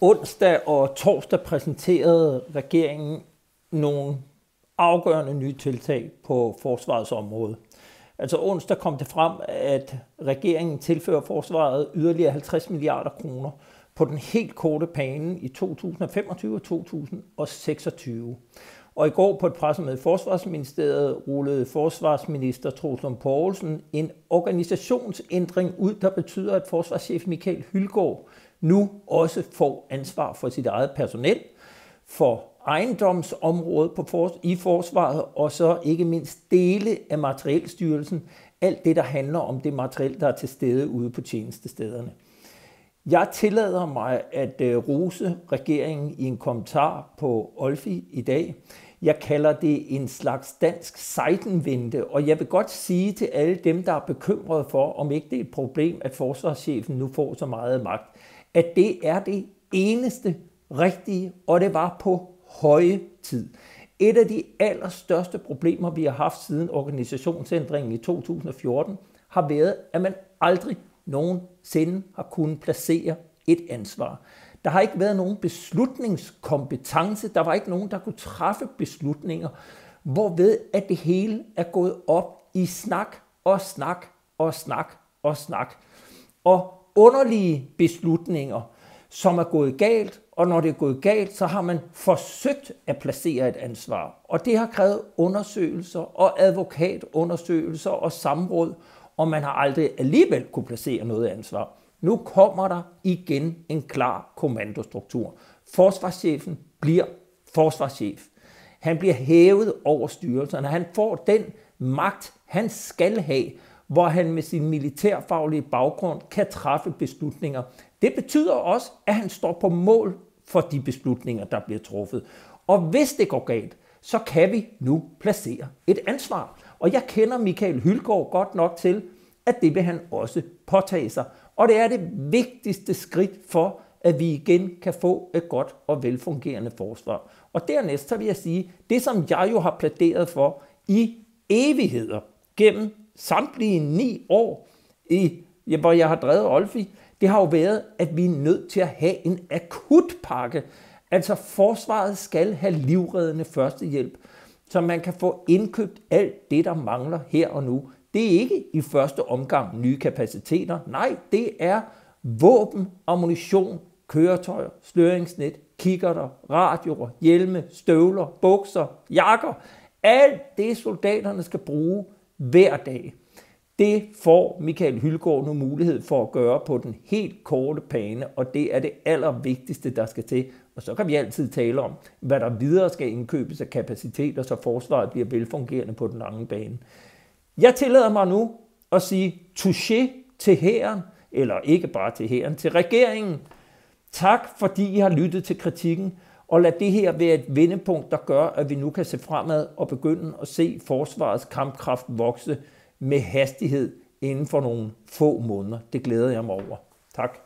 Onsdag og torsdag præsenterede regeringen nogle afgørende nye tiltag på forsvarets område. Altså onsdag kom det frem, at regeringen tilfører forsvaret yderligere 50 milliarder kroner på den helt korte bane i 2025 og 2026. Og i går på et pressemøde i Forsvarsministeriet rullede forsvarsminister Troels Lund Poulsen en organisationsændring ud, der betyder, at forsvarschef Michael Hyldgaard nu også får ansvar for sit eget personel, for ejendomsområdet i forsvaret, og så ikke mindst dele af materielstyrelsen, alt det, der handler om det materiel, der er til stede ude på tjenestestederne. Jeg tillader mig at rose regeringen i en kommentar på Olfi i dag. Jeg kalder det en slags dansk sejtenvente, og jeg vil godt sige til alle dem, der er bekymrede for, om ikke det er et problem, at forsvarschefen nu får så meget magt, at det er det eneste rigtige, og det var på høje tid. Et af de allerstørste problemer, vi har haft siden organisationsændringen i 2014, har været, at man aldrig nogensinde har kunnet placere et ansvar. Der har ikke været nogen beslutningskompetence, der var ikke nogen, der kunne træffe beslutninger, hvorved at det hele er gået op i snak og snak og snak og snak. Og underlige beslutninger, som er gået galt, og når det er gået galt, så har man forsøgt at placere et ansvar. Og det har krævet undersøgelser og advokatundersøgelser og samråd, og man har aldrig alligevel kunne placere noget ansvar. Nu kommer der igen en klar kommandostruktur. Forsvarschefen bliver forsvarschef. Han bliver hævet over styrelserne. Han får den magt, han skal have, hvor han med sin militærfaglige baggrund kan træffe beslutninger. Det betyder også, at han står på mål for de beslutninger, der bliver truffet. Og hvis det går galt, så kan vi nu placere et ansvar. Og jeg kender Michael Hyldgaard godt nok til, at det vil han også påtage sig. Og det er det vigtigste skridt for, at vi igen kan få et godt og velfungerende forsvar. Og dernæst så vil jeg sige, det som jeg jo har plæderet for i evigheder, gennem samtlige 9 år, hvor jeg har drevet Olfi, det har jo været, at vi er nødt til at have en akutpakke. Altså forsvaret skal have livreddende førstehjælp, så man kan få indkøbt alt det, der mangler her og nu. Det er ikke i første omgang nye kapaciteter. Nej, det er våben, ammunition, køretøjer, sløringsnet, kikkerter, radioer, hjelme, støvler, bukser, jakker. Alt det soldaterne skal bruge hver dag. Det får Michael Hyldgaard nu mulighed for at gøre på den helt korte bane, og det er det allervigtigste, der skal til. Og så kan vi altid tale om, hvad der videre skal indkøbes af kapaciteter, så forsvaret bliver velfungerende på den lange bane. Jeg tillader mig nu at sige touché til hæren, eller ikke bare til hæren, til regeringen. Tak, fordi I har lyttet til kritikken, og lad det her være et vendepunkt, der gør, at vi nu kan se fremad og begynde at se forsvarets kampkraft vokse med hastighed inden for nogle få måneder. Det glæder jeg mig over. Tak.